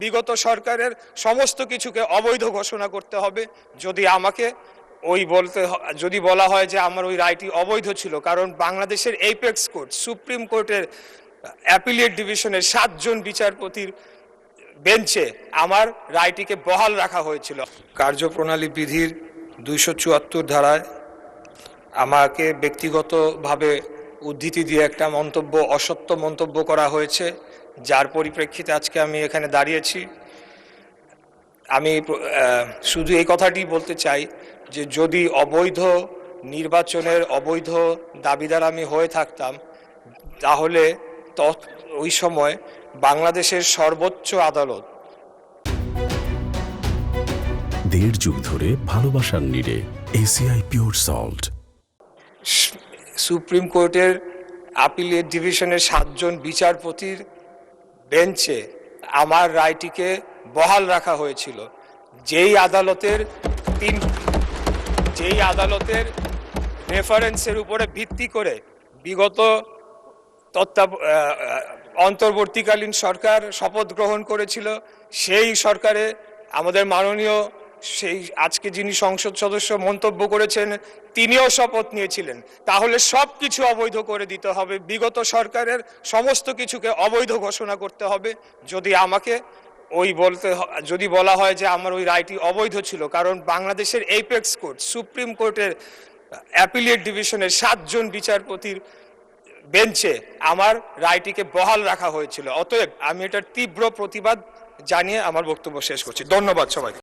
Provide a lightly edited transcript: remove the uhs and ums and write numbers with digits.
বিগত সরকারের সমস্ত কিছুকে অবৈধ ঘোষণা করতে হবে। যদি আমাকে যদি বলা হয় যে আমার ওই রায়টি অবৈধ ছিল, কারণ বাংলাদেশের এপেক্স কোর্ট, সুপ্রিম কোর্টের অ্যাপিলিয়েট ডিভিশনের 7 জন বিচারপতির বেঞ্চে আমার রায়টিকে বহাল রাখা হয়েছিল। কার্যপ্রণালী বিধির 274 ধারায় আমাকে ব্যক্তিগতভাবে উদ্ধৃতি দিয়ে একটা অসত্য মন্তব্য করা হয়েছে, যার পরিপ্রেক্ষিতে আজকে আমি এখানে দাঁড়িয়েছি। আমি শুধু এই কথাটি বলতে চাই যে যদি অবৈধ নির্বাচনের অবৈধ দাবিদার আমি হয়ে থাকতাম, তাহলে ওই সময় বাংলাদেশের সর্বোচ্চ আদালত 1.5 যুগ ধরে ভালোবাসার নিড়ে এসিআই পিওর সল্ট, সুপ্রিম কোর্টের আপিলেট ডিভিশনের 7 জন বিচারপতির বেঞ্চে আমার রায়টিকে বহাল রাখা হয়েছিল, যেই আদালতের রেফারেন্সের উপরে ভিত্তি করে বিগত অন্তর্বর্তীকালীন সরকার শপথ গ্রহণ করেছিল। সেই সরকারে আমাদের মাননীয় আজকে যিনি সংসদ সদস্য মন্তব্য করেছেন, তিনিও শপথ নিয়েছিলেন। তাহলে সব কিছু অবৈধ করে দিতে হবে, বিগত সরকারের সমস্ত কিছুকে অবৈধ ঘোষণা করতে হবে। যদি আমাকে যদি বলা হয় যে আমার ওই রায়টি অবৈধ ছিল, কারণ বাংলাদেশের এপেক্স কোর্ট, সুপ্রিম কোর্টের অ্যাপিলিয়েট ডিভিশনের 7 জন বিচারপতির বেঞ্চে আমার রায়টিকে বহাল রাখা হয়েছিল। অতএব আমি এটার তীব্র প্রতিবাদ জানিয়ে আমার বক্তব্য শেষ করছি। ধন্যবাদ সবাইকে।